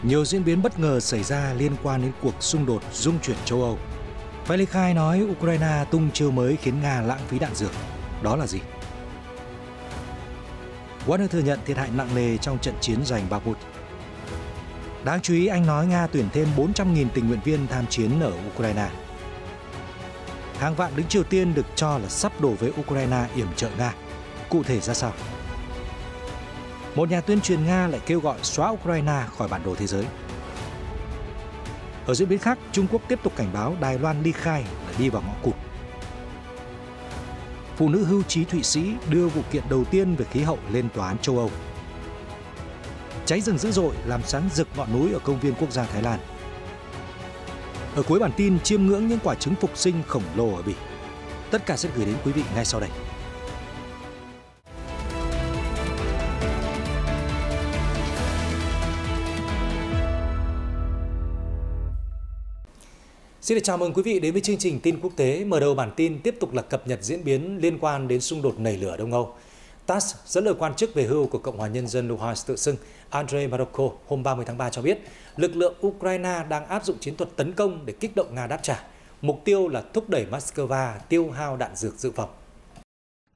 Nhiều diễn biến bất ngờ xảy ra liên quan đến cuộc xung đột rung chuyển châu Âu. Velikhai nói Ukraine tung chiêu mới khiến Nga lãng phí đạn dược. Đó là gì? Wagner thừa nhận thiệt hại nặng nề trong trận chiến giành Bakhmut. Đáng chú ý, Anh nói Nga tuyển thêm 400.000 tình nguyện viên tham chiến ở Ukraine. Hàng vạn lính Triều Tiên được cho là sắp đổ về Ukraine yểm trợ Nga. Cụ thể ra sao? Một nhà tuyên truyền Nga lại kêu gọi xóa Ukraine khỏi bản đồ thế giới. Ở diễn biến khác, Trung Quốc tiếp tục cảnh báo Đài Loan ly khai là đi vào ngõ cụt. Phụ nữ hưu trí Thụy Sĩ đưa vụ kiện đầu tiên về khí hậu lên tòa án châu Âu. Cháy rừng dữ dội làm sáng rực ngọn núi ở công viên quốc gia Thái Lan. Ở cuối bản tin, chiêm ngưỡng những quả trứng phục sinh khổng lồ ở Bỉ. Tất cả sẽ gửi đến quý vị ngay sau đây. Xin được chào mừng quý vị đến với chương trình tin quốc tế. Mở đầu bản tin tiếp tục là cập nhật diễn biến liên quan đến xung đột nảy lửa Đông Âu. TASS dẫn lời quan chức về hưu của Cộng hòa Nhân dân Luhansk tự xưng Andrei Maroko hôm 30 tháng 3 cho biết lực lượng Ukraine đang áp dụng chiến thuật tấn công để kích động Nga đáp trả. Mục tiêu là thúc đẩy Moscow tiêu hao đạn dược dự phòng.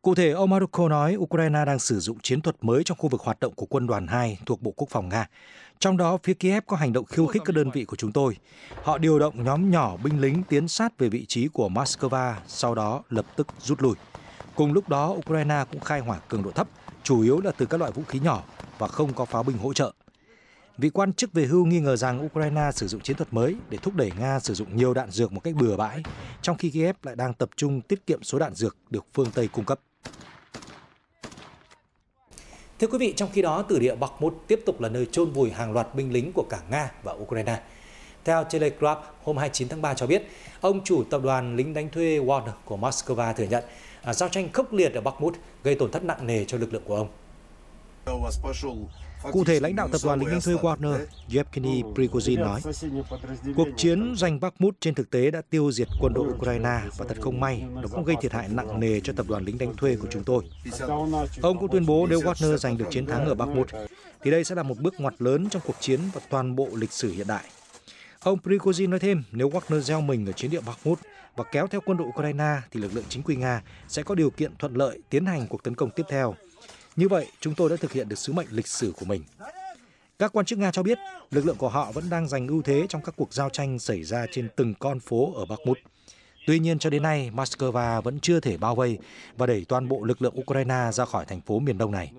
Cụ thể, ông Maroko nói Ukraine đang sử dụng chiến thuật mới trong khu vực hoạt động của Quân đoàn 2 thuộc Bộ Quốc phòng Nga. Trong đó, phía Kiev có hành động khiêu khích các đơn vị của chúng tôi. Họ điều động nhóm nhỏ binh lính tiến sát về vị trí của Moscow, sau đó lập tức rút lui. Cùng lúc đó, Ukraine cũng khai hỏa cường độ thấp, chủ yếu là từ các loại vũ khí nhỏ và không có pháo binh hỗ trợ. Vị quan chức về hưu nghi ngờ rằng Ukraine sử dụng chiến thuật mới để thúc đẩy Nga sử dụng nhiều đạn dược một cách bừa bãi, trong khi Kiev lại đang tập trung tiết kiệm số đạn dược được phương Tây cung cấp. Thưa quý vị, trong khi đó, tử địa Bakhmut tiếp tục là nơi chôn vùi hàng loạt binh lính của cả Nga và Ukraine. Theo Telegraph, hôm 29 tháng 3 cho biết, ông chủ tập đoàn lính đánh thuê Wagner của Moscow thừa nhận giao tranh khốc liệt ở Bakhmut gây tổn thất nặng nề cho lực lượng của ông. Cụ thể, lãnh đạo tập đoàn lính đánh thuê Wagner, Yevgeny Prigozhin nói, cuộc chiến giành Bakhmut trên thực tế đã tiêu diệt quân đội Ukraine và thật không may, nó cũng gây thiệt hại nặng nề cho tập đoàn lính đánh thuê của chúng tôi. Ông cũng tuyên bố nếu Wagner giành được chiến thắng ở Bakhmut, thì đây sẽ là một bước ngoặt lớn trong cuộc chiến và toàn bộ lịch sử hiện đại. Ông Prigozhin nói thêm, nếu Wagner gieo mình ở chiến địa Bakhmut và kéo theo quân đội Ukraine, thì lực lượng chính quy Nga sẽ có điều kiện thuận lợi tiến hành cuộc tấn công tiếp theo. Như vậy, chúng tôi đã thực hiện được sứ mệnh lịch sử của mình. Các quan chức Nga cho biết, lực lượng của họ vẫn đang giành ưu thế trong các cuộc giao tranh xảy ra trên từng con phố ở Bakhmut. Tuy nhiên, cho đến nay, Moscow vẫn chưa thể bao vây và đẩy toàn bộ lực lượng Ukraine ra khỏi thành phố miền đông này.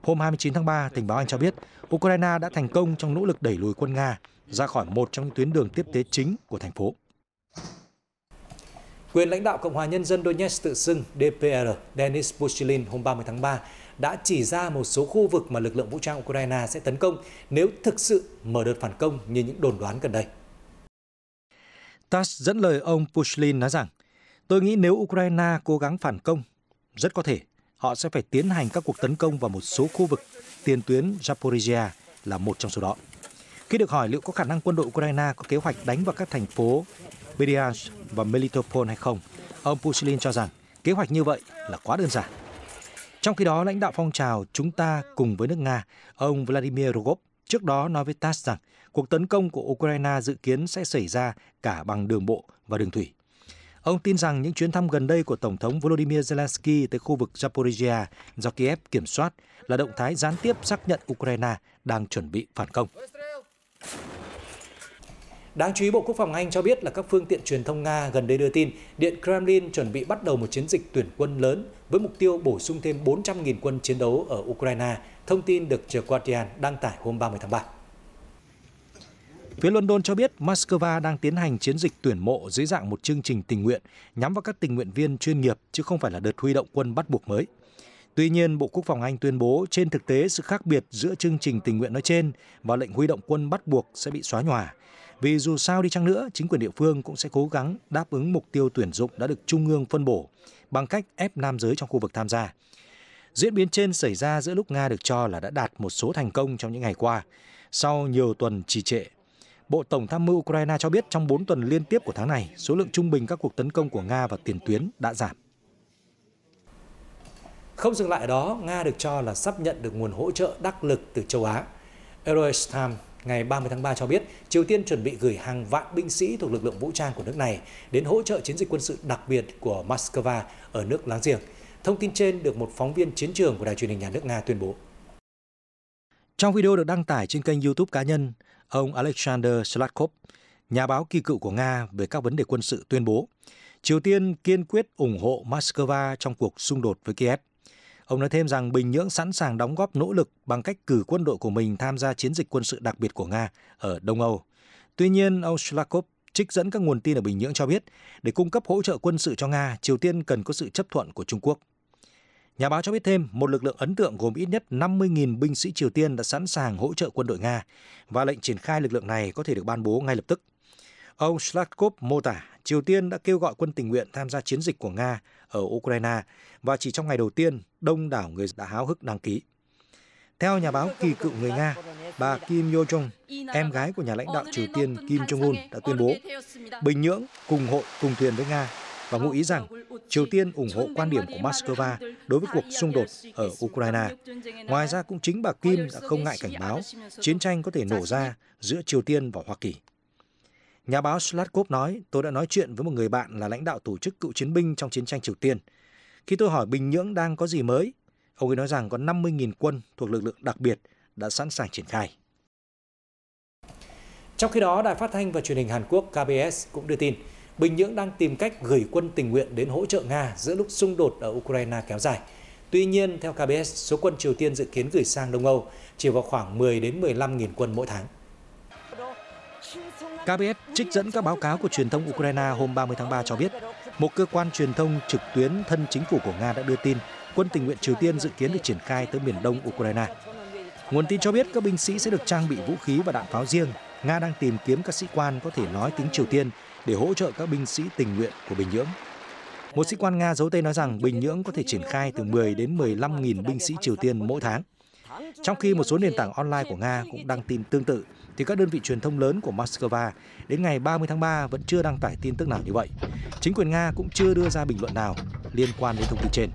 Hôm 29 tháng 3, tình báo Anh cho biết, Ukraine đã thành công trong nỗ lực đẩy lùi quân Nga ra khỏi một trong những tuyến đường tiếp tế chính của thành phố. Quyền lãnh đạo Cộng hòa Nhân dân Donetsk tự xưng DPR Denis Pushilin hôm 30 tháng 3 đã chỉ ra một số khu vực mà lực lượng vũ trang Ukraine sẽ tấn công nếu thực sự mở đợt phản công như những đồn đoán gần đây. TASS dẫn lời ông Pushilin nói rằng, tôi nghĩ nếu Ukraine cố gắng phản công, rất có thể họ sẽ phải tiến hành các cuộc tấn công vào một số khu vực, tiền tuyến Zaporizhia là một trong số đó. Khi được hỏi liệu có khả năng quân đội Ukraine có kế hoạch đánh vào các thành phố Berdyansk và Melitopol hay không, ông Pushilin cho rằng kế hoạch như vậy là quá đơn giản. Trong khi đó, lãnh đạo phong trào Chúng ta cùng với nước Nga, ông Vladimir Rogov, trước đó nói với TASS rằng cuộc tấn công của Ukraine dự kiến sẽ xảy ra cả bằng đường bộ và đường thủy. Ông tin rằng những chuyến thăm gần đây của Tổng thống Volodymyr Zelensky tới khu vực Zaporizhia do Kiev kiểm soát là động thái gián tiếp xác nhận Ukraine đang chuẩn bị phản công. Đáng chú ý, Bộ Quốc phòng Anh cho biết là các phương tiện truyền thông Nga gần đây đưa tin Điện Kremlin chuẩn bị bắt đầu một chiến dịch tuyển quân lớn với mục tiêu bổ sung thêm 400.000 quân chiến đấu ở Ukraine, thông tin được The Guardian đăng tải hôm 30 tháng 3. Phía London cho biết Moscow đang tiến hành chiến dịch tuyển mộ dưới dạng một chương trình tình nguyện nhắm vào các tình nguyện viên chuyên nghiệp chứ không phải là đợt huy động quân bắt buộc mới. Tuy nhiên, Bộ Quốc phòng Anh tuyên bố trên thực tế sự khác biệt giữa chương trình tình nguyện nói trên và lệnh huy động quân bắt buộc sẽ bị xóa nhòa. Vì dù sao đi chăng nữa, chính quyền địa phương cũng sẽ cố gắng đáp ứng mục tiêu tuyển dụng đã được Trung ương phân bổ bằng cách ép nam giới trong khu vực tham gia. Diễn biến trên xảy ra giữa lúc Nga được cho là đã đạt một số thành công trong những ngày qua, sau nhiều tuần trì trệ. Bộ Tổng tham mưu Ukraine cho biết trong 4 tuần liên tiếp của tháng này, số lượng trung bình các cuộc tấn công của Nga vào tiền tuyến đã giảm. Không dừng lại ở đó, Nga được cho là sắp nhận được nguồn hỗ trợ đắc lực từ châu Á. Eurostat ngày 30 tháng 3 cho biết Triều Tiên chuẩn bị gửi hàng vạn binh sĩ thuộc lực lượng vũ trang của nước này đến hỗ trợ chiến dịch quân sự đặc biệt của Moscow ở nước láng giềng. Thông tin trên được một phóng viên chiến trường của Đài truyền hình nhà nước Nga tuyên bố. Trong video được đăng tải trên kênh YouTube cá nhân, ông Alexander Slatkov, nhà báo kỳ cựu của Nga về các vấn đề quân sự tuyên bố Triều Tiên kiên quyết ủng hộ Moscow trong cuộc xung đột với Kiev. Ông nói thêm rằng Bình Nhưỡng sẵn sàng đóng góp nỗ lực bằng cách cử quân đội của mình tham gia chiến dịch quân sự đặc biệt của Nga ở Đông Âu. Tuy nhiên, ông Slatkov trích dẫn các nguồn tin ở Bình Nhưỡng cho biết, để cung cấp hỗ trợ quân sự cho Nga, Triều Tiên cần có sự chấp thuận của Trung Quốc. Nhà báo cho biết thêm, một lực lượng ấn tượng gồm ít nhất 50.000 binh sĩ Triều Tiên đã sẵn sàng hỗ trợ quân đội Nga, và lệnh triển khai lực lượng này có thể được ban bố ngay lập tức. Ông Slatkov mô tả Triều Tiên đã kêu gọi quân tình nguyện tham gia chiến dịch của Nga ở Ukraine, và chỉ trong ngày đầu tiên, đông đảo người đã háo hức đăng ký. Theo nhà báo kỳ cựu người Nga, bà Kim Yo-jong, em gái của nhà lãnh đạo Triều Tiên Kim Jong-un đã tuyên bố Bình Nhưỡng cùng hội cùng thuyền với Nga và ngụ ý rằng Triều Tiên ủng hộ quan điểm của Moscow đối với cuộc xung đột ở Ukraine. Ngoài ra, cũng chính bà Kim đã không ngại cảnh báo chiến tranh có thể nổ ra giữa Triều Tiên và Hoa Kỳ. Nhà báo Slatkov nói, tôi đã nói chuyện với một người bạn là lãnh đạo tổ chức cựu chiến binh trong chiến tranh Triều Tiên. Khi tôi hỏi Bình Nhưỡng đang có gì mới, ông ấy nói rằng có 50.000 quân thuộc lực lượng đặc biệt đã sẵn sàng triển khai. Trong khi đó, Đài Phát thanh và Truyền hình Hàn Quốc KBS cũng đưa tin Bình Nhưỡng đang tìm cách gửi quân tình nguyện đến hỗ trợ Nga giữa lúc xung đột ở Ukraine kéo dài. Tuy nhiên, theo KBS, số quân Triều Tiên dự kiến gửi sang Đông Âu chỉ vào khoảng 10 đến 15.000 quân mỗi tháng. KBS trích dẫn các báo cáo của truyền thông Ukraine hôm 30 tháng 3 cho biết, một cơ quan truyền thông trực tuyến thân chính phủ của Nga đã đưa tin quân tình nguyện Triều Tiên dự kiến được triển khai tới miền đông Ukraine. Nguồn tin cho biết các binh sĩ sẽ được trang bị vũ khí và đạn pháo riêng. Nga đang tìm kiếm các sĩ quan có thể nói tiếng Triều Tiên để hỗ trợ các binh sĩ tình nguyện của Bình Nhưỡng. Một sĩ quan Nga giấu tên nói rằng Bình Nhưỡng có thể triển khai từ 10 đến 15.000 binh sĩ Triều Tiên mỗi tháng. Trong khi một số nền tảng online của Nga cũng đăng tin tương tự, thì các đơn vị truyền thông lớn của Moscow đến ngày 30 tháng 3 vẫn chưa đăng tải tin tức nào như vậy. Chính quyền Nga cũng chưa đưa ra bình luận nào liên quan đến thông tin trên.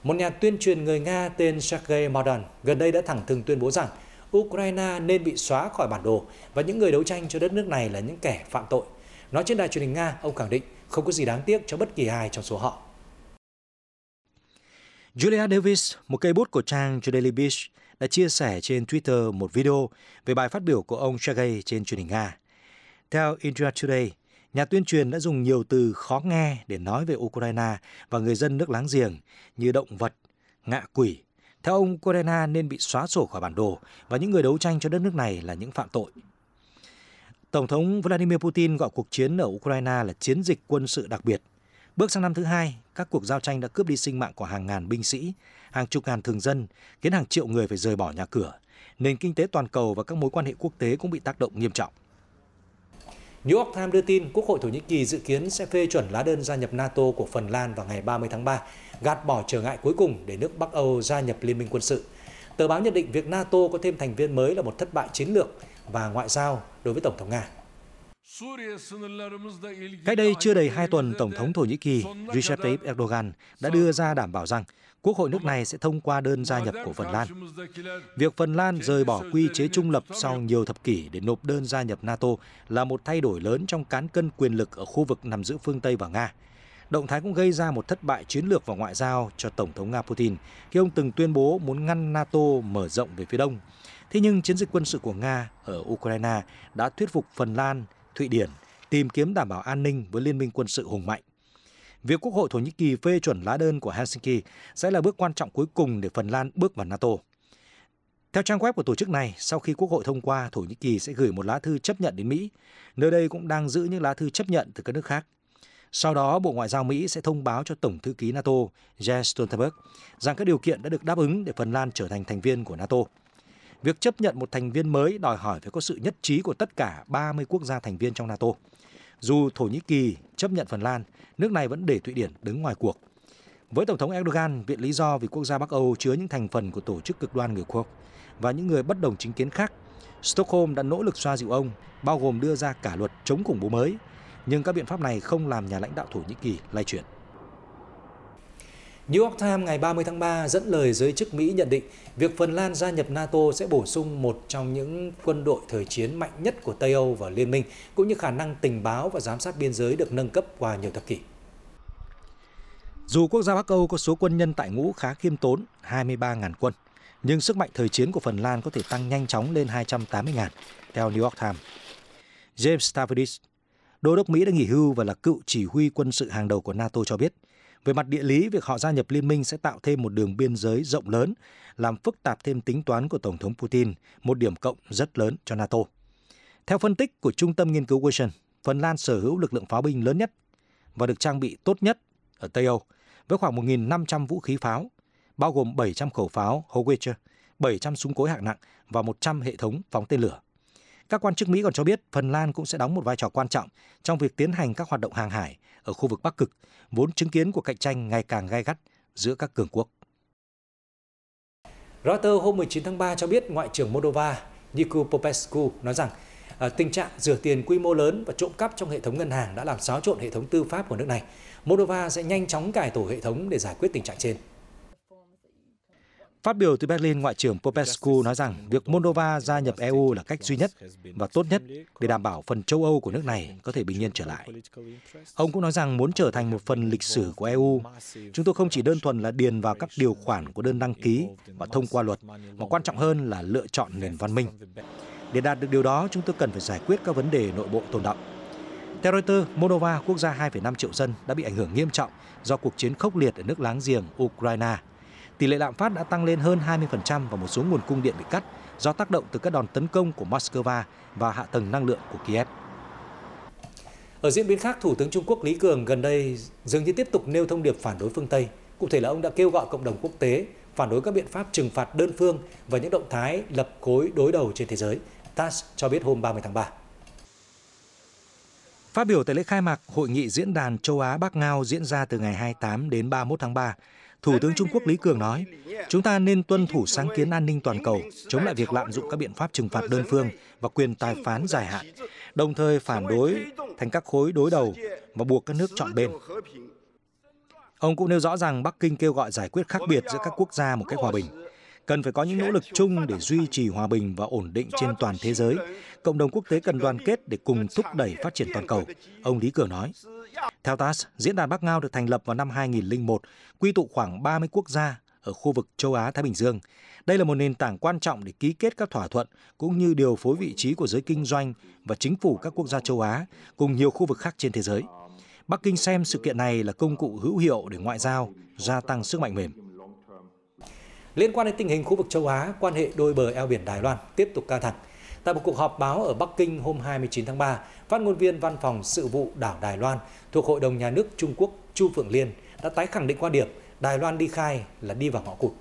Một nhà tuyên truyền người Nga tên Sergei Mardan gần đây đã thẳng thừng tuyên bố rằng Ukraine nên bị xóa khỏi bản đồ và những người đấu tranh cho đất nước này là những kẻ phạm tội. Nói trên đài truyền hình Nga, ông khẳng định không có gì đáng tiếc cho bất kỳ ai trong số họ. Julia Davis, một cây bút của trang The Daily Beast, đã chia sẻ trên Twitter một video về bài phát biểu của ông Sergei trên truyền hình Nga. Theo India Today, nhà tuyên truyền đã dùng nhiều từ khó nghe để nói về Ukraine và người dân nước láng giềng như động vật, ngạ quỷ. Theo ông, Ukraine nên bị xóa sổ khỏi bản đồ và những người đấu tranh cho đất nước này là những phạm tội. Tổng thống Vladimir Putin gọi cuộc chiến ở Ukraine là chiến dịch quân sự đặc biệt. Bước sang năm thứ hai, các cuộc giao tranh đã cướp đi sinh mạng của hàng ngàn binh sĩ, hàng chục ngàn thường dân, khiến hàng triệu người phải rời bỏ nhà cửa. Nền kinh tế toàn cầu và các mối quan hệ quốc tế cũng bị tác động nghiêm trọng. New York Times đưa tin Quốc hội Thổ Nhĩ Kỳ dự kiến sẽ phê chuẩn lá đơn gia nhập NATO của Phần Lan vào ngày 30 tháng 3, gạt bỏ trở ngại cuối cùng để nước Bắc Âu gia nhập Liên minh quân sự. Tờ báo nhận định việc NATO có thêm thành viên mới là một thất bại chiến lược và ngoại giao đối với Tổng thống Nga. Cách đây chưa đầy 2 tuần, Tổng thống Thổ Nhĩ Kỳ Recep Tayyip Erdogan đã đưa ra đảm bảo rằng Quốc hội nước này sẽ thông qua đơn gia nhập của Phần Lan. Việc Phần Lan rời bỏ quy chế trung lập sau nhiều thập kỷ để nộp đơn gia nhập NATO là một thay đổi lớn trong cán cân quyền lực ở khu vực nằm giữa phương Tây và Nga. Động thái cũng gây ra một thất bại chiến lược và ngoại giao cho Tổng thống Nga Putin khi ông từng tuyên bố muốn ngăn NATO mở rộng về phía đông. Thế nhưng chiến dịch quân sự của Nga ở Ukraine đã thuyết phục Phần Lan, Thụy Điển tìm kiếm đảm bảo an ninh với liên minh quân sự hùng mạnh. Việc Quốc hội Thổ Nhĩ Kỳ phê chuẩn lá đơn của Helsinki sẽ là bước quan trọng cuối cùng để Phần Lan bước vào NATO. Theo trang web của tổ chức này, sau khi Quốc hội thông qua, Thổ Nhĩ Kỳ sẽ gửi một lá thư chấp nhận đến Mỹ. Nơi đây cũng đang giữ những lá thư chấp nhận từ các nước khác. Sau đó, Bộ Ngoại giao Mỹ sẽ thông báo cho Tổng thư ký NATO Jens Stoltenberg rằng các điều kiện đã được đáp ứng để Phần Lan trở thành thành viên của NATO. Việc chấp nhận một thành viên mới đòi hỏi phải có sự nhất trí của tất cả 30 quốc gia thành viên trong NATO. Dù Thổ Nhĩ Kỳ chấp nhận Phần Lan, nước này vẫn để Thụy Điển đứng ngoài cuộc. Với Tổng thống Erdogan, viện lý do vì quốc gia Bắc Âu chứa những thành phần của tổ chức cực đoan người Kurd và những người bất đồng chính kiến khác, Stockholm đã nỗ lực xoa dịu ông, bao gồm đưa ra cả luật chống khủng bố mới. Nhưng các biện pháp này không làm nhà lãnh đạo Thổ Nhĩ Kỳ lay chuyển. New York Times ngày 30 tháng 3 dẫn lời giới chức Mỹ nhận định việc Phần Lan gia nhập NATO sẽ bổ sung một trong những quân đội thời chiến mạnh nhất của Tây Âu và Liên minh, cũng như khả năng tình báo và giám sát biên giới được nâng cấp qua nhiều thập kỷ. Dù quốc gia Bắc Âu có số quân nhân tại ngũ khá khiêm tốn, 23.000 quân, nhưng sức mạnh thời chiến của Phần Lan có thể tăng nhanh chóng lên 280.000, theo New York Times. James Stavridis, đô đốc Mỹ đã nghỉ hưu và là cựu chỉ huy quân sự hàng đầu của NATO cho biết, về mặt địa lý, việc họ gia nhập liên minh sẽ tạo thêm một đường biên giới rộng lớn, làm phức tạp thêm tính toán của Tổng thống Putin, một điểm cộng rất lớn cho NATO. Theo phân tích của Trung tâm Nghiên cứu Wilson, Phần Lan sở hữu lực lượng pháo binh lớn nhất và được trang bị tốt nhất ở Tây Âu, với khoảng 1.500 vũ khí pháo, bao gồm 700 khẩu pháo Howitzer, 700 súng cối hạng nặng và 100 hệ thống phóng tên lửa. Các quan chức Mỹ còn cho biết Phần Lan cũng sẽ đóng một vai trò quan trọng trong việc tiến hành các hoạt động hàng hải ở khu vực Bắc Cực, vốn chứng kiến cuộc cạnh tranh ngày càng gay gắt giữa các cường quốc. Reuters hôm 19 tháng 3 cho biết Ngoại trưởng Moldova Nicu Popescu nói rằng tình trạng rửa tiền quy mô lớn và trộm cắp trong hệ thống ngân hàng đã làm xáo trộn hệ thống tư pháp của nước này. Moldova sẽ nhanh chóng cải tổ hệ thống để giải quyết tình trạng trên. Phát biểu từ Berlin, Ngoại trưởng Popescu nói rằng việc Moldova gia nhập EU là cách duy nhất và tốt nhất để đảm bảo phần châu Âu của nước này có thể bình yên trở lại. Ông cũng nói rằng muốn trở thành một phần lịch sử của EU, chúng tôi không chỉ đơn thuần là điền vào các điều khoản của đơn đăng ký và thông qua luật, mà quan trọng hơn là lựa chọn nền văn minh. Để đạt được điều đó, chúng tôi cần phải giải quyết các vấn đề nội bộ tồn đọng. Theo Reuters, Moldova, quốc gia 2,5 triệu dân, đã bị ảnh hưởng nghiêm trọng do cuộc chiến khốc liệt ở nước láng giềng Ukraine. Tỷ lệ lạm phát đã tăng lên hơn 20% và một số nguồn cung điện bị cắt do tác động từ các đòn tấn công của Moscow và hạ tầng năng lượng của Kiev. Ở diễn biến khác, Thủ tướng Trung Quốc Lý Cường gần đây dường như tiếp tục nêu thông điệp phản đối phương Tây. Cụ thể là ông đã kêu gọi cộng đồng quốc tế phản đối các biện pháp trừng phạt đơn phương và những động thái lập khối đối đầu trên thế giới, TASS cho biết hôm 30 tháng 3. Phát biểu tại lễ khai mạc Hội nghị Diễn đàn Châu Á-Bắc Ngao diễn ra từ ngày 28 đến 31 tháng 3, Thủ tướng Trung Quốc Lý Cường nói, chúng ta nên tuân thủ sáng kiến an ninh toàn cầu, chống lại việc lạm dụng các biện pháp trừng phạt đơn phương và quyền tài phán dài hạn, đồng thời phản đối thành các khối đối đầu và buộc các nước chọn bên. Ông cũng nêu rõ rằng Bắc Kinh kêu gọi giải quyết khác biệt giữa các quốc gia một cách hòa bình. Cần phải có những nỗ lực chung để duy trì hòa bình và ổn định trên toàn thế giới. Cộng đồng quốc tế cần đoàn kết để cùng thúc đẩy phát triển toàn cầu, ông Lý Cường nói. Theo TASS, Diễn đàn Bắc Ngao được thành lập vào năm 2001, quy tụ khoảng 30 quốc gia ở khu vực châu Á-Thái Bình Dương. Đây là một nền tảng quan trọng để ký kết các thỏa thuận cũng như điều phối vị trí của giới kinh doanh và chính phủ các quốc gia châu Á cùng nhiều khu vực khác trên thế giới. Bắc Kinh xem sự kiện này là công cụ hữu hiệu để ngoại giao gia tăng sức mạnh mềm. Liên quan đến tình hình khu vực châu Á, quan hệ đôi bờ eo biển Đài Loan tiếp tục căng thẳng. Tại một cuộc họp báo ở Bắc Kinh hôm 29 tháng 3, phát ngôn viên Văn phòng Sự vụ đảo Đài Loan thuộc Hội đồng Nhà nước Trung Quốc Chu Phượng Liên đã tái khẳng định quan điểm Đài Loan đi khai là đi vào ngõ cụt.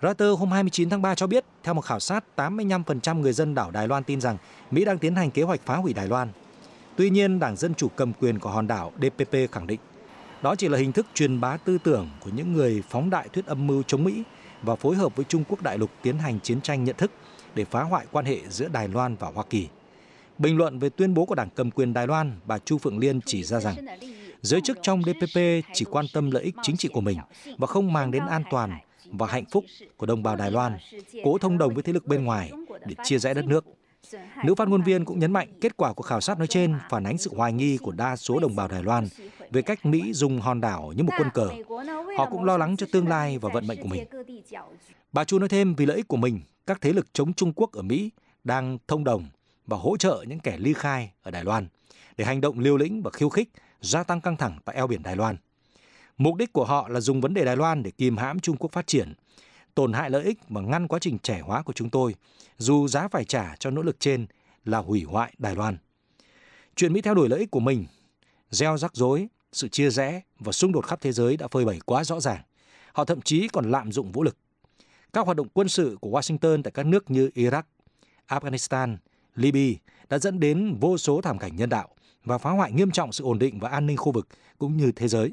Reuters hôm 29 tháng 3 cho biết, theo một khảo sát, 85% người dân đảo Đài Loan tin rằng Mỹ đang tiến hành kế hoạch phá hủy Đài Loan. Tuy nhiên, Đảng Dân Chủ cầm quyền của hòn đảo DPP khẳng định đó chỉ là hình thức truyền bá tư tưởng của những người phóng đại thuyết âm mưu chống Mỹ và phối hợp với Trung Quốc đại lục tiến hành chiến tranh nhận thức để phá hoại quan hệ giữa Đài Loan và Hoa Kỳ. Bình luận về tuyên bố của Đảng cầm quyền Đài Loan, bà Chu Phượng Liên chỉ ra rằng giới chức trong DPP chỉ quan tâm lợi ích chính trị của mình và không mang đến an toàn và hạnh phúc của đồng bào Đài Loan, cố thông đồng với thế lực bên ngoài để chia rẽ đất nước. Nữ phát ngôn viên cũng nhấn mạnh kết quả của khảo sát nói trên phản ánh sự hoài nghi của đa số đồng bào Đài Loan về cách Mỹ dùng hòn đảo như một quân cờ. Họ cũng lo lắng cho tương lai và vận mệnh của mình. Bà Chu nói thêm vì lợi ích của mình, các thế lực chống Trung Quốc ở Mỹ đang thông đồng và hỗ trợ những kẻ ly khai ở Đài Loan để hành động liều lĩnh và khiêu khích, gia tăng căng thẳng tại eo biển Đài Loan. Mục đích của họ là dùng vấn đề Đài Loan để kìm hãm Trung Quốc phát triển, tổn hại lợi ích và ngăn quá trình trẻ hóa của chúng tôi, dù giá phải trả cho nỗ lực trên là hủy hoại Đài Loan. Chuyện Mỹ theo đuổi lợi ích của mình, gieo rắc rối, sự chia rẽ và xung đột khắp thế giới đã phơi bày quá rõ ràng. Họ thậm chí còn lạm dụng vũ lực. Các hoạt động quân sự của Washington tại các nước như Iraq, Afghanistan, Libya đã dẫn đến vô số thảm cảnh nhân đạo và phá hoại nghiêm trọng sự ổn định và an ninh khu vực cũng như thế giới.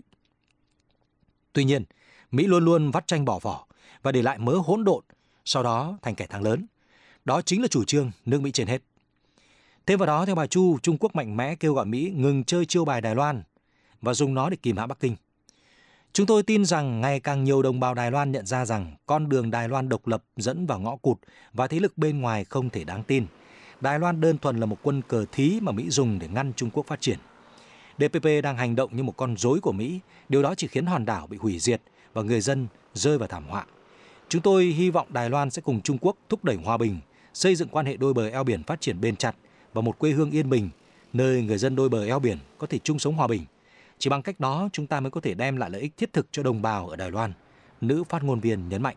Tuy nhiên, Mỹ luôn luôn vắt tranh bỏ vỏ và để lại mớ hỗn độn, sau đó thành kẻ thắng lớn. Đó chính là chủ trương nước Mỹ trên hết. Thêm vào đó, theo bà Chu, Trung Quốc mạnh mẽ kêu gọi Mỹ ngừng chơi chiêu bài Đài Loan và dùng nó để kìm hãm Bắc Kinh. Chúng tôi tin rằng ngày càng nhiều đồng bào Đài Loan nhận ra rằng con đường Đài Loan độc lập dẫn vào ngõ cụt và thế lực bên ngoài không thể đáng tin. Đài Loan đơn thuần là một quân cờ thí mà Mỹ dùng để ngăn Trung Quốc phát triển. DPP đang hành động như một con rối của Mỹ, điều đó chỉ khiến hòn đảo bị hủy diệt và người dân rơi vào thảm họa. Chúng tôi hy vọng Đài Loan sẽ cùng Trung Quốc thúc đẩy hòa bình, xây dựng quan hệ đôi bờ eo biển phát triển bền chặt và một quê hương yên bình, nơi người dân đôi bờ eo biển có thể chung sống hòa bình. Chỉ bằng cách đó, chúng ta mới có thể đem lại lợi ích thiết thực cho đồng bào ở Đài Loan, nữ phát ngôn viên nhấn mạnh.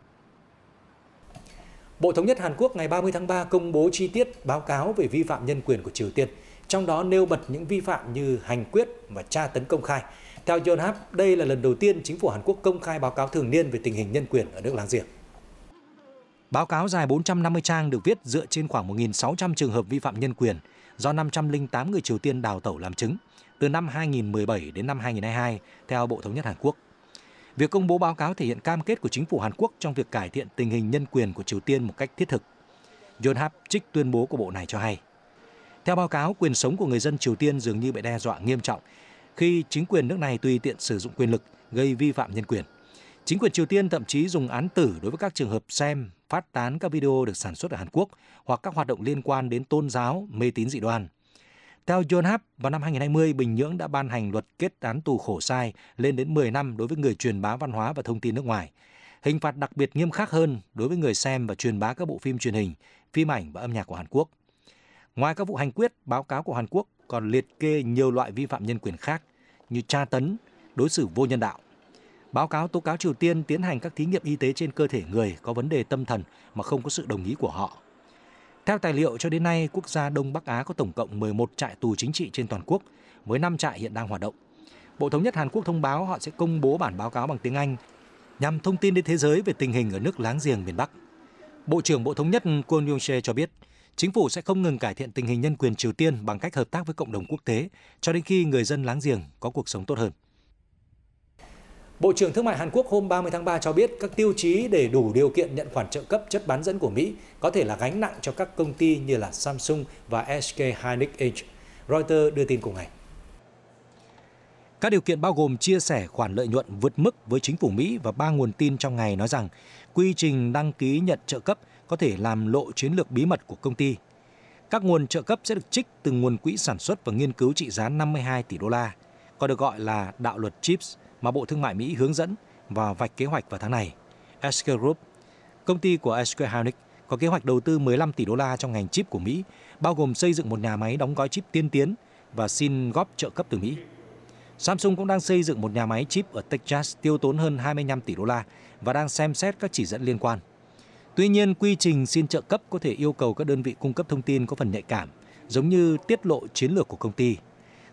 Bộ Thống nhất Hàn Quốc ngày 30 tháng 3 công bố chi tiết báo cáo về vi phạm nhân quyền của Triều Tiên, trong đó nêu bật những vi phạm như hành quyết và tra tấn công khai. Theo Yonhap, đây là lần đầu tiên chính phủ Hàn Quốc công khai báo cáo thường niên về tình hình nhân quyền ở nước láng giềng. Báo cáo dài 450 trang được viết dựa trên khoảng 1.600 trường hợp vi phạm nhân quyền do 508 người Triều Tiên đào tẩu làm chứng từ năm 2017 đến năm 2022, theo Bộ Thống nhất Hàn Quốc. Việc công bố báo cáo thể hiện cam kết của chính phủ Hàn Quốc trong việc cải thiện tình hình nhân quyền của Triều Tiên một cách thiết thực. Yonhap trích tuyên bố của bộ này cho hay. Theo báo cáo, quyền sống của người dân Triều Tiên dường như bị đe dọa nghiêm trọng khi chính quyền nước này tùy tiện sử dụng quyền lực gây vi phạm nhân quyền. Chính quyền Triều Tiên thậm chí dùng án tử đối với các trường hợp xem, phát tán các video được sản xuất ở Hàn Quốc hoặc các hoạt động liên quan đến tôn giáo, mê tín dị đoan. Theo Yonhap, vào năm 2020, Bình Nhưỡng đã ban hành luật kết án tù khổ sai lên đến 10 năm đối với người truyền bá văn hóa và thông tin nước ngoài. Hình phạt đặc biệt nghiêm khắc hơn đối với người xem và truyền bá các bộ phim truyền hình, phim ảnh và âm nhạc của Hàn Quốc. Ngoài các vụ hành quyết, báo cáo của Hàn Quốc còn liệt kê nhiều loại vi phạm nhân quyền khác như tra tấn, đối xử vô nhân đạo. Báo cáo tố cáo Triều Tiên tiến hành các thí nghiệm y tế trên cơ thể người có vấn đề tâm thần mà không có sự đồng ý của họ. Theo tài liệu, cho đến nay, quốc gia Đông Bắc Á có tổng cộng 11 trại tù chính trị trên toàn quốc, với 5 trại hiện đang hoạt động. Bộ Thống nhất Hàn Quốc thông báo họ sẽ công bố bản báo cáo bằng tiếng Anh nhằm thông tin đến thế giới về tình hình ở nước láng giềng miền Bắc. Bộ trưởng Bộ Thống nhất Kwon Yong-se cho biết, chính phủ sẽ không ngừng cải thiện tình hình nhân quyền Triều Tiên bằng cách hợp tác với cộng đồng quốc tế cho đến khi người dân láng giềng có cuộc sống tốt hơn. Bộ trưởng Thương mại Hàn Quốc hôm 30 tháng 3 cho biết các tiêu chí để đủ điều kiện nhận khoản trợ cấp chất bán dẫn của Mỹ có thể là gánh nặng cho các công ty như là Samsung và SK Hynix Inc. Reuters đưa tin cùng ngày. Các điều kiện bao gồm chia sẻ khoản lợi nhuận vượt mức với chính phủ Mỹ và 3 nguồn tin trong ngày nói rằng quy trình đăng ký nhận trợ cấp có thể làm lộ chiến lược bí mật của công ty. Các nguồn trợ cấp sẽ được trích từ nguồn quỹ sản xuất và nghiên cứu trị giá 52 tỷ đô la, còn được gọi là đạo luật CHIPS mà Bộ Thương mại Mỹ hướng dẫn và vạch kế hoạch vào tháng này. SK Group, công ty của SK Hynix, có kế hoạch đầu tư 15 tỷ đô la trong ngành chip của Mỹ, bao gồm xây dựng một nhà máy đóng gói chip tiên tiến và xin góp trợ cấp từ Mỹ. Samsung cũng đang xây dựng một nhà máy chip ở Texas tiêu tốn hơn 25 tỷ đô la và đang xem xét các chỉ dẫn liên quan. Tuy nhiên, quy trình xin trợ cấp có thể yêu cầu các đơn vị cung cấp thông tin có phần nhạy cảm, giống như tiết lộ chiến lược của công ty.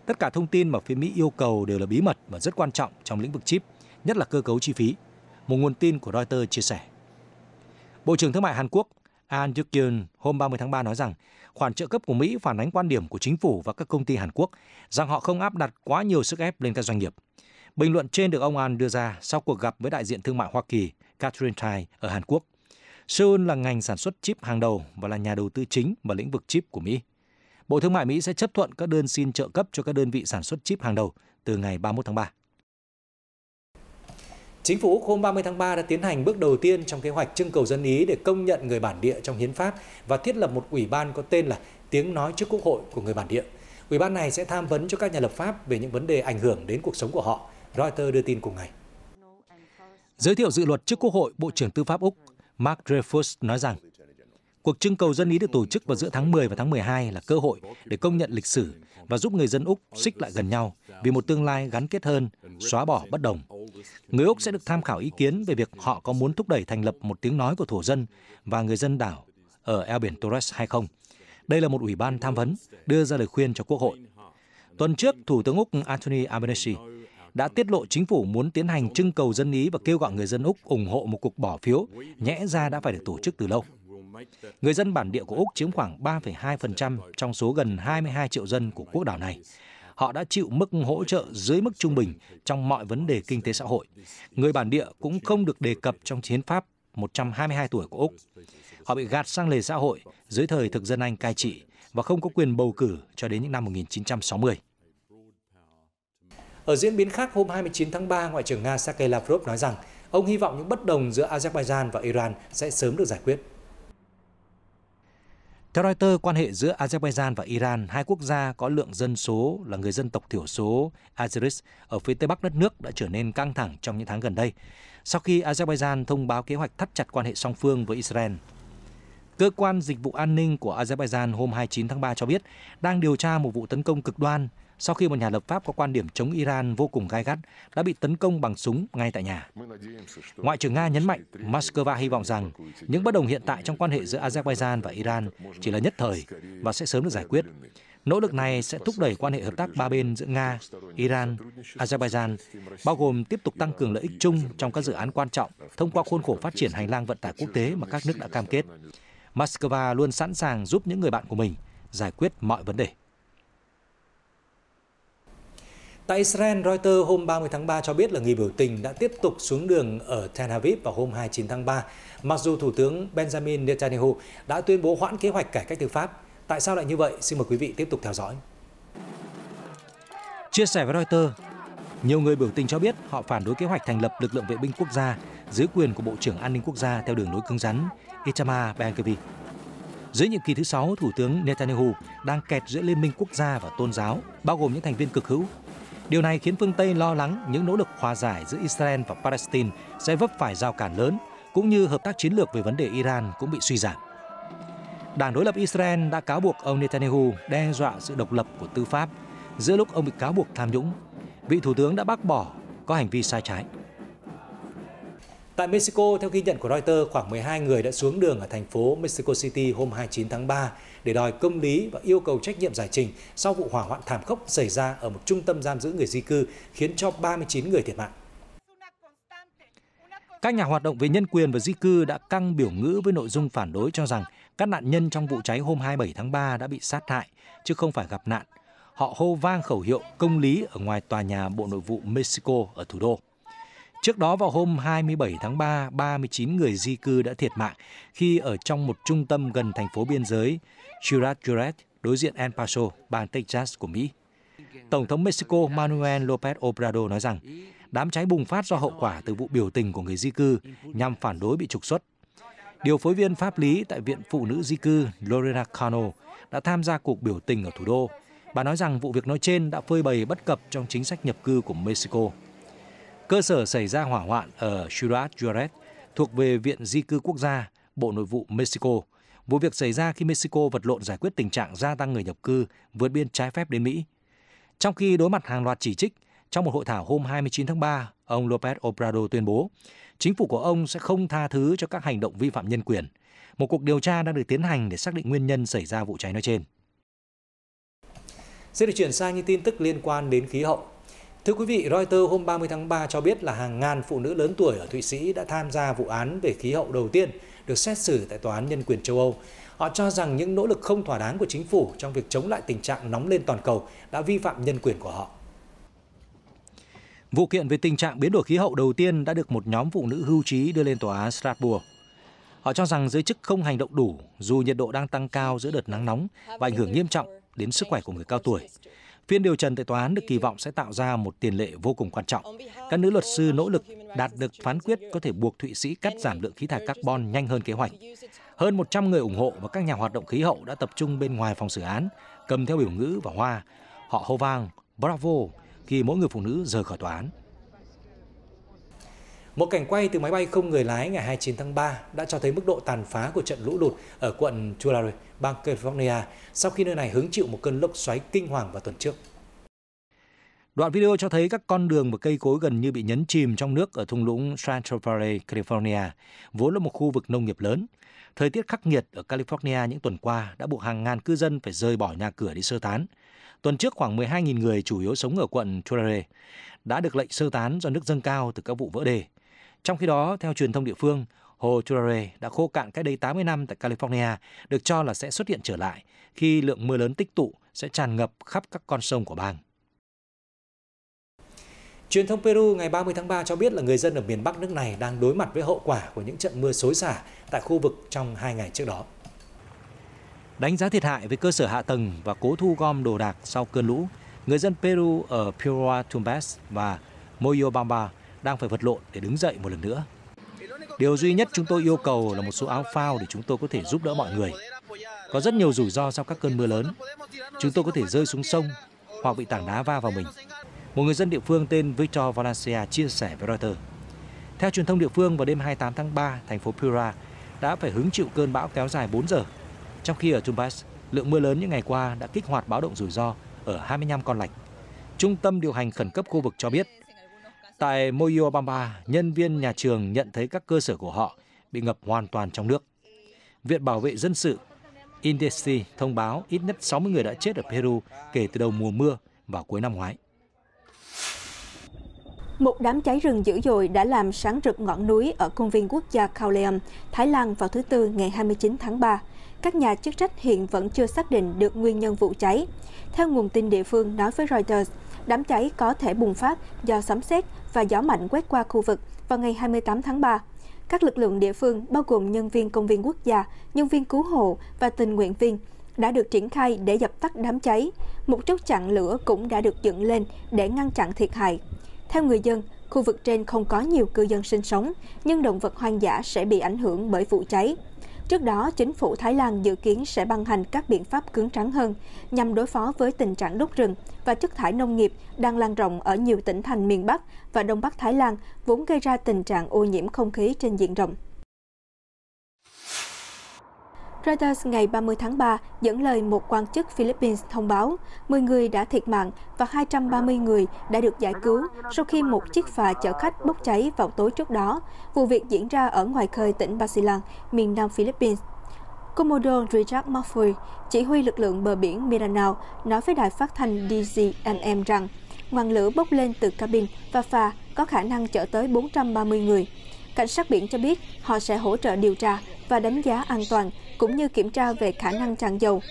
Tất cả thông tin mà phía Mỹ yêu cầu đều là bí mật và rất quan trọng trong lĩnh vực chip, nhất là cơ cấu chi phí, một nguồn tin của Reuters chia sẻ. Bộ trưởng Thương mại Hàn Quốc An Dukyun hôm 30 tháng 3 nói rằng khoản trợ cấp của Mỹ phản ánh quan điểm của chính phủ và các công ty Hàn Quốc rằng họ không áp đặt quá nhiều sức ép lên các doanh nghiệp. Bình luận trên được ông An đưa ra sau cuộc gặp với đại diện thương mại Hoa Kỳ Catherine Tai ở Hàn Quốc. Seoul là ngành sản xuất chip hàng đầu và là nhà đầu tư chính vào lĩnh vực chip của Mỹ. Bộ Thương mại Mỹ sẽ chấp thuận các đơn xin trợ cấp cho các đơn vị sản xuất chip hàng đầu từ ngày 31 tháng 3. Chính phủ Úc hôm 30 tháng 3 đã tiến hành bước đầu tiên trong kế hoạch trưng cầu dân Ý để công nhận người bản địa trong hiến pháp và thiết lập một ủy ban có tên là Tiếng nói trước Quốc hội của người bản địa. Ủy ban này sẽ tham vấn cho các nhà lập pháp về những vấn đề ảnh hưởng đến cuộc sống của họ, Reuters đưa tin cùng ngày. Giới thiệu dự luật trước Quốc hội, Bộ trưởng Tư pháp Úc Mark Dreyfus nói rằng cuộc trưng cầu dân Ý được tổ chức vào giữa tháng 10 và tháng 12 là cơ hội để công nhận lịch sử và giúp người dân Úc xích lại gần nhau vì một tương lai gắn kết hơn, xóa bỏ bất đồng. Người Úc sẽ được tham khảo ý kiến về việc họ có muốn thúc đẩy thành lập một tiếng nói của thổ dân và người dân đảo ở eo biển Torres hay không. Đây là một ủy ban tham vấn đưa ra lời khuyên cho Quốc hội. Tuần trước, Thủ tướng Úc Anthony Albanese đã tiết lộ chính phủ muốn tiến hành trưng cầu dân Ý và kêu gọi người dân Úc ủng hộ một cuộc bỏ phiếu nhẽ ra đã phải được tổ chức từ lâu. Người dân bản địa của Úc chiếm khoảng 3,2% trong số gần 22 triệu dân của quốc đảo này. Họ đã chịu mức hỗ trợ dưới mức trung bình trong mọi vấn đề kinh tế xã hội. Người bản địa cũng không được đề cập trong hiến pháp 122 tuổi của Úc. Họ bị gạt sang lề xã hội dưới thời thực dân Anh cai trị và không có quyền bầu cử cho đến những năm 1960. Ở diễn biến khác, hôm 29 tháng 3, Ngoại trưởng Nga Sergei Lavrov nói rằng ông hy vọng những bất đồng giữa Azerbaijan và Iran sẽ sớm được giải quyết. Theo Reuters, quan hệ giữa Azerbaijan và Iran, hai quốc gia có lượng dân số là người dân tộc thiểu số Azeris ở phía tây bắc đất nước đã trở nên căng thẳng trong những tháng gần đây, sau khi Azerbaijan thông báo kế hoạch thắt chặt quan hệ song phương với Israel. Cơ quan dịch vụ an ninh của Azerbaijan hôm 29 tháng 3 cho biết đang điều tra một vụ tấn công cực đoan sau khi một nhà lập pháp có quan điểm chống Iran vô cùng gay gắt đã bị tấn công bằng súng ngay tại nhà. Ngoại trưởng Nga nhấn mạnh Moscow hy vọng rằng những bất đồng hiện tại trong quan hệ giữa Azerbaijan và Iran chỉ là nhất thời và sẽ sớm được giải quyết. Nỗ lực này sẽ thúc đẩy quan hệ hợp tác ba bên giữa Nga, Iran, Azerbaijan, bao gồm tiếp tục tăng cường lợi ích chung trong các dự án quan trọng thông qua khuôn khổ phát triển hành lang vận tải quốc tế mà các nước đã cam kết. Moscow luôn sẵn sàng giúp những người bạn của mình giải quyết mọi vấn đề. Tại Israel, Reuters hôm 30 tháng 3 cho biết là người biểu tình đã tiếp tục xuống đường ở Tel Aviv vào hôm 29 tháng 3, mặc dù Thủ tướng Benjamin Netanyahu đã tuyên bố hoãn kế hoạch cải cách tư pháp. Tại sao lại như vậy? Xin mời quý vị tiếp tục theo dõi. Chia sẻ với Reuters, nhiều người biểu tình cho biết họ phản đối kế hoạch thành lập lực lượng vệ binh quốc gia dưới quyền của Bộ trưởng An ninh Quốc gia theo đường lối cứng rắn Itamar Ben-Gvir. Dưới nhiệm kỳ thứ 6, Thủ tướng Netanyahu đang kẹt giữa liên minh quốc gia và tôn giáo, bao gồm những thành viên cực hữu. Điều này khiến phương Tây lo lắng những nỗ lực hòa giải giữa Israel và Palestine sẽ vấp phải rào cản lớn, cũng như hợp tác chiến lược về vấn đề Iran cũng bị suy giảm. Đảng đối lập Israel đã cáo buộc ông Netanyahu đe dọa sự độc lập của tư pháp giữa lúc ông bị cáo buộc tham nhũng. Vị thủ tướng đã bác bỏ có hành vi sai trái. Tại Mexico, theo ghi nhận của Reuters, khoảng 12 người đã xuống đường ở thành phố Mexico City hôm 29 tháng 3 để đòi công lý và yêu cầu trách nhiệm giải trình sau vụ hỏa hoạn thảm khốc xảy ra ở một trung tâm giam giữ người di cư khiến cho 39 người thiệt mạng. Các nhà hoạt động về nhân quyền và di cư đã căng biểu ngữ với nội dung phản đối cho rằng các nạn nhân trong vụ cháy hôm 27 tháng 3 đã bị sát hại, chứ không phải gặp nạn. Họ hô vang khẩu hiệu công lý ở ngoài tòa nhà Bộ Nội vụ Mexico ở thủ đô. Trước đó vào hôm 27 tháng 3, 39 người di cư đã thiệt mạng khi ở trong một trung tâm gần thành phố biên giới Ciudad Juárez, đối diện El Paso, bang Texas của Mỹ. Tổng thống Mexico Manuel López Obrador nói rằng đám cháy bùng phát do hậu quả từ vụ biểu tình của người di cư nhằm phản đối bị trục xuất. Điều phối viên pháp lý tại Viện Phụ nữ di cư Lorena Cano đã tham gia cuộc biểu tình ở thủ đô. Bà nói rằng vụ việc nói trên đã phơi bày bất cập trong chính sách nhập cư của Mexico. Cơ sở xảy ra hỏa hoạn ở Ciudad Juárez thuộc về Viện Di cư Quốc gia, Bộ Nội vụ Mexico. Vụ việc xảy ra khi Mexico vật lộn giải quyết tình trạng gia tăng người nhập cư vượt biên trái phép đến Mỹ. Trong khi đối mặt hàng loạt chỉ trích, trong một hội thảo hôm 29 tháng 3, ông López Obrador tuyên bố chính phủ của ông sẽ không tha thứ cho các hành động vi phạm nhân quyền. Một cuộc điều tra đang được tiến hành để xác định nguyên nhân xảy ra vụ cháy nói trên. Sẽ được chuyển sang những tin tức liên quan đến khí hậu. Thưa quý vị, Reuters hôm 30 tháng 3 cho biết là hàng ngàn phụ nữ lớn tuổi ở Thụy Sĩ đã tham gia vụ án về khí hậu đầu tiên được xét xử tại Tòa án Nhân quyền châu Âu. Họ cho rằng những nỗ lực không thỏa đáng của chính phủ trong việc chống lại tình trạng nóng lên toàn cầu đã vi phạm nhân quyền của họ. Vụ kiện về tình trạng biến đổi khí hậu đầu tiên đã được một nhóm phụ nữ hưu trí đưa lên Tòa án Strasbourg. Họ cho rằng giới chức không hành động đủ dù nhiệt độ đang tăng cao giữa đợt nắng nóng và ảnh hưởng nghiêm trọng đến sức khỏe của người cao tuổi. Phiên điều trần tại tòa án được kỳ vọng sẽ tạo ra một tiền lệ vô cùng quan trọng. Các nữ luật sư nỗ lực đạt được phán quyết có thể buộc Thụy Sĩ cắt giảm lượng khí thải carbon nhanh hơn kế hoạch. Hơn 100 người ủng hộ và các nhà hoạt động khí hậu đã tập trung bên ngoài phòng xử án, cầm theo biểu ngữ và hoa. Họ hô vang "Bravo" khi mỗi người phụ nữ rời khỏi tòa án. Một cảnh quay từ máy bay không người lái ngày 29 tháng 3 đã cho thấy mức độ tàn phá của trận lũ lụt ở quận Tulare, bang California sau khi nơi này hứng chịu một cơn lốc xoáy kinh hoàng vào tuần trước. Đoạn video cho thấy các con đường và cây cối gần như bị nhấn chìm trong nước ở thung lũng Central Valley, California, vốn là một khu vực nông nghiệp lớn. Thời tiết khắc nghiệt ở California những tuần qua đã buộc hàng ngàn cư dân phải rời bỏ nhà cửa đi sơ tán. Tuần trước, khoảng 12.000 người chủ yếu sống ở quận Tulare đã được lệnh sơ tán do nước dâng cao từ các vụ vỡ đê. Trong khi đó, theo truyền thông địa phương, hồ Tulare đã khô cạn cách đây 80 năm tại California, được cho là sẽ xuất hiện trở lại khi lượng mưa lớn tích tụ sẽ tràn ngập khắp các con sông của bang. Truyền thông Peru ngày 30 tháng 3 cho biết là người dân ở miền Bắc nước này đang đối mặt với hậu quả của những trận mưa xối xả tại khu vực trong 2 ngày trước đó. Đánh giá thiệt hại với cơ sở hạ tầng và cố thu gom đồ đạc sau cơn lũ, Người dân Peru ở Piura Tumbes và Moyobamba đang phải vật lộn để đứng dậy một lần nữa. Điều duy nhất chúng tôi yêu cầu là một số áo phao để chúng tôi có thể giúp đỡ mọi người. Có rất nhiều rủi ro sau các cơn mưa lớn. Chúng tôi có thể rơi xuống sông hoặc bị tảng đá va vào mình. Một người dân địa phương tên Victor Valencia chia sẻ với Reuters. Theo truyền thông địa phương, vào đêm 28 tháng 3, thành phố Piura đã phải hứng chịu cơn bão kéo dài 4 giờ. Trong khi ở Tumbes, lượng mưa lớn những ngày qua đã kích hoạt báo động rủi ro ở 25 con lạch. Trung tâm điều hành khẩn cấp khu vực cho biết, tại Moyobamba, nhân viên nhà trường nhận thấy các cơ sở của họ bị ngập hoàn toàn trong nước. Viện Bảo vệ Dân sự INDECI thông báo ít nhất 60 người đã chết ở Peru kể từ đầu mùa mưa vào cuối năm ngoái. Một đám cháy rừng dữ dội đã làm sáng rực ngọn núi ở công viên quốc gia Khao Leom, Thái Lan vào thứ Tư ngày 29 tháng 3. Các nhà chức trách hiện vẫn chưa xác định được nguyên nhân vụ cháy. Theo nguồn tin địa phương nói với Reuters, đám cháy có thể bùng phát do sấm sét và gió mạnh quét qua khu vực vào ngày 28 tháng 3. Các lực lượng địa phương bao gồm nhân viên công viên quốc gia, nhân viên cứu hộ và tình nguyện viên đã được triển khai để dập tắt đám cháy. Một chốt chặn lửa cũng đã được dựng lên để ngăn chặn thiệt hại. Theo người dân, khu vực trên không có nhiều cư dân sinh sống, nhưng động vật hoang dã sẽ bị ảnh hưởng bởi vụ cháy. Trước đó, chính phủ Thái Lan dự kiến sẽ ban hành các biện pháp cứng rắn hơn nhằm đối phó với tình trạng đốt rừng và chất thải nông nghiệp đang lan rộng ở nhiều tỉnh thành miền Bắc và Đông Bắc Thái Lan, vốn gây ra tình trạng ô nhiễm không khí trên diện rộng. Reuters ngày 30 tháng 3 dẫn lời một quan chức Philippines thông báo 10 người đã thiệt mạng và 230 người đã được giải cứu sau khi một chiếc phà chở khách bốc cháy vào tối trước đó. Vụ việc diễn ra ở ngoài khơi tỉnh Basilan, miền nam Philippines. Commodore Richard Murphy, chỉ huy lực lượng bờ biển Mindanao, nói với đài phát thanh DZMM rằng ngọn lửa bốc lên từ cabin và phà có khả năng chở tới 430 người. Cảnh sát biển cho biết họ sẽ hỗ trợ điều tra và đánh giá an toàn, cũng như kiểm tra về khả năng tràn dầu.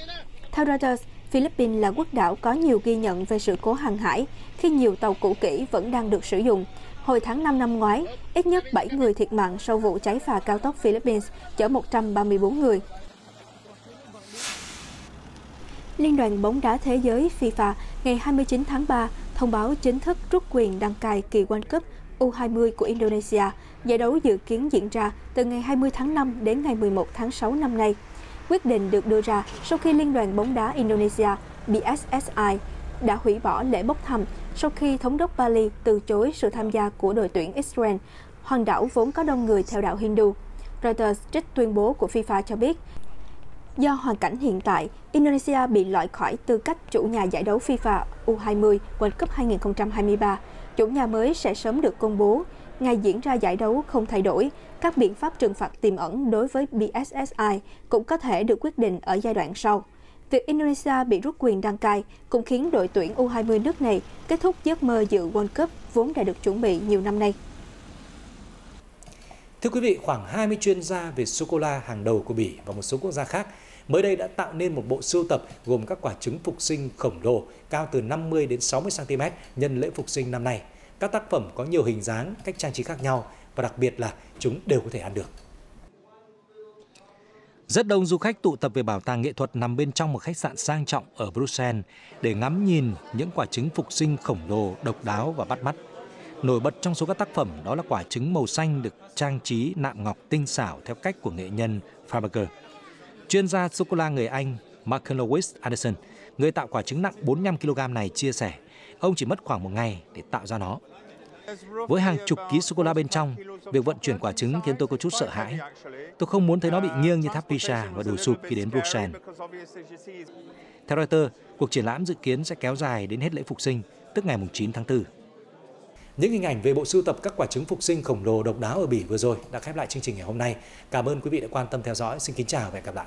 Theo Reuters, Philippines là quốc đảo có nhiều ghi nhận về sự cố hàng hải khi nhiều tàu cũ kỹ vẫn đang được sử dụng. Hồi tháng 5 năm ngoái, ít nhất 7 người thiệt mạng sau vụ cháy phà cao tốc Philippines chở 134 người. Liên đoàn bóng đá thế giới FIFA ngày 29 tháng 3 thông báo chính thức rút quyền đăng cai kỳ World Cup U20 của Indonesia. Giải đấu dự kiến diễn ra từ ngày 20 tháng 5 đến ngày 11 tháng 6 năm nay. Quyết định được đưa ra sau khi Liên đoàn bóng đá Indonesia PSSI đã hủy bỏ lễ bốc thăm sau khi thống đốc Bali từ chối sự tham gia của đội tuyển Israel, hòn đảo vốn có đông người theo đạo Hindu. Reuters trích tuyên bố của FIFA cho biết, do hoàn cảnh hiện tại, Indonesia bị loại khỏi tư cách chủ nhà giải đấu FIFA U20 World Cup 2023. Chủ nhà mới sẽ sớm được công bố. Ngày diễn ra giải đấu không thay đổi, các biện pháp trừng phạt tiềm ẩn đối với PSSI cũng có thể được quyết định ở giai đoạn sau. Việc Indonesia bị rút quyền đăng cai cũng khiến đội tuyển U20 nước này kết thúc giấc mơ dự World Cup vốn đã được chuẩn bị nhiều năm nay. Thưa quý vị, khoảng 20 chuyên gia về sô-cô-la hàng đầu của Bỉ và một số quốc gia khác mới đây đã tạo nên một bộ sưu tập gồm các quả trứng phục sinh khổng lồ cao từ 50 đến 60 cm nhân lễ phục sinh năm nay. Các tác phẩm có nhiều hình dáng, cách trang trí khác nhau và đặc biệt là chúng đều có thể ăn được. Rất đông du khách tụ tập về bảo tàng nghệ thuật nằm bên trong một khách sạn sang trọng ở Bruxelles để ngắm nhìn những quả trứng phục sinh khổng lồ, độc đáo và bắt mắt. Nổi bật trong số các tác phẩm đó là quả trứng màu xanh được trang trí nạm ngọc tinh xảo theo cách của nghệ nhân Faberger. Chuyên gia sô-cô-la người Anh Mark Lewis Anderson, người tạo quả trứng nặng 45 kg này chia sẻ, ông chỉ mất khoảng một ngày để tạo ra nó. Với hàng chục ký sô-cô-la bên trong, việc vận chuyển quả trứng khiến tôi có chút sợ hãi. Tôi không muốn thấy nó bị nghiêng như tháp Pisa và đổ sụp khi đến Bruxelles. Theo Reuters, cuộc triển lãm dự kiến sẽ kéo dài đến hết lễ Phục sinh, tức ngày 9 tháng 4. Những hình ảnh về bộ sưu tập các quả trứng phục sinh khổng lồ độc đáo ở Bỉ vừa rồi đã khép lại chương trình ngày hôm nay. Cảm ơn quý vị đã quan tâm theo dõi. Xin kính chào và hẹn gặp lại.